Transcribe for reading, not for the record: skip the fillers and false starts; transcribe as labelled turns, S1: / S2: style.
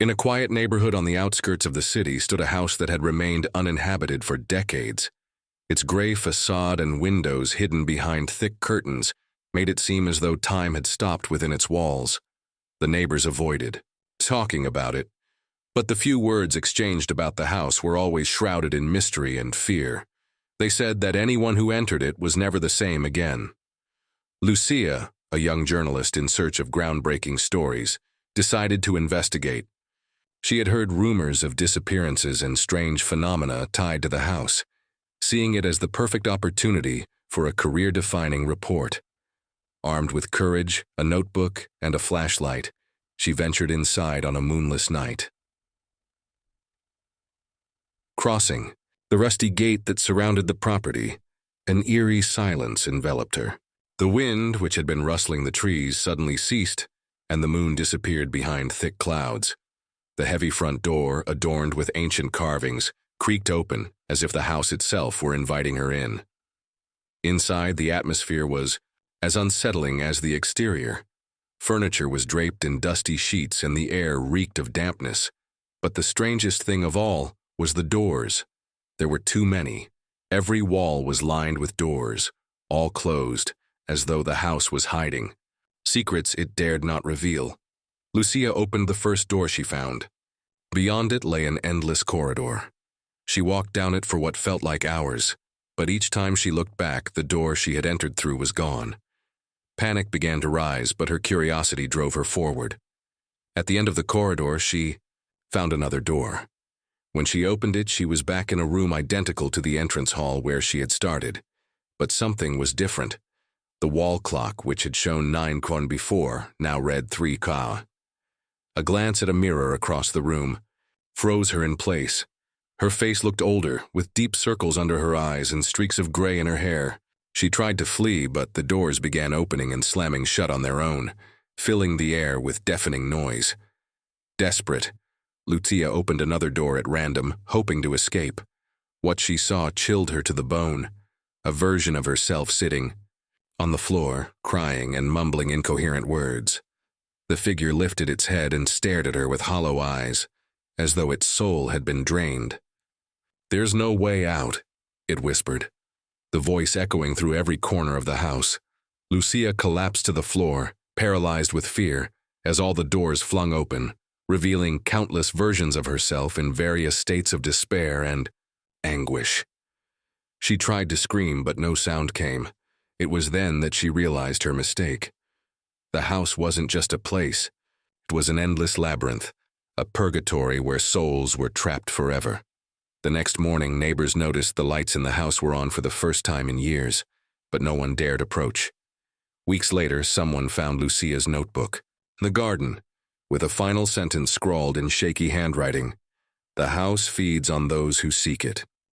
S1: In a quiet neighborhood on the outskirts of the city stood a house that had remained uninhabited for decades. Its gray facade and windows hidden behind thick curtains made it seem as though time had stopped within its walls. The neighbors avoided talking about it, but the few words exchanged about the house were always shrouded in mystery and fear. They said that anyone who entered it was never the same again. Lucia, a young journalist in search of groundbreaking stories, decided to investigate. She had heard rumors of disappearances and strange phenomena tied to the house, seeing it as the perfect opportunity for a career-defining report. Armed with courage, a notebook, and a flashlight, she ventured inside on a moonless night. Crossing the rusty gate that surrounded the property, an eerie silence enveloped her. The wind, which had been rustling the trees, suddenly ceased, and the moon disappeared behind thick clouds. The heavy front door, adorned with ancient carvings, creaked open as if the house itself were inviting her in. Inside, the atmosphere was as unsettling as the exterior. Furniture was draped in dusty sheets and the air reeked of dampness. But the strangest thing of all was the doors. There were too many. Every wall was lined with doors, all closed, as though the house was hiding. Secrets it dared not reveal. Lucia opened the first door she found. Beyond it lay an endless corridor. She walked down it for what felt like hours, but each time she looked back, the door she had entered through was gone. Panic began to rise, but her curiosity drove her forward. At the end of the corridor, she found another door. When she opened it, she was back in a room identical to the entrance hall where she had started. But something was different. The wall clock, which had shown 9 kron before, now read 3 ka. A glance at a mirror across the room froze her in place. Her face looked older, with deep circles under her eyes and streaks of gray in her hair. She tried to flee, but the doors began opening and slamming shut on their own, filling the air with deafening noise. Desperate, Lucia opened another door at random, hoping to escape. What she saw chilled her to the bone, a version of herself sitting on the floor, crying and mumbling incoherent words. The figure lifted its head and stared at her with hollow eyes, as though its soul had been drained. "There's no way out," it whispered, the voice echoing through every corner of the house. Lucia collapsed to the floor, paralyzed with fear, as all the doors flung open, revealing countless versions of herself in various states of despair and anguish. She tried to scream, but no sound came. It was then that she realized her mistake. The house wasn't just a place. It was an endless labyrinth, a purgatory where souls were trapped forever. The next morning, neighbors noticed the lights in the house were on for the first time in years, but no one dared approach. Weeks later, someone found Lucia's notebook in the garden, with a final sentence scrawled in shaky handwriting: "The house feeds on those who seek it."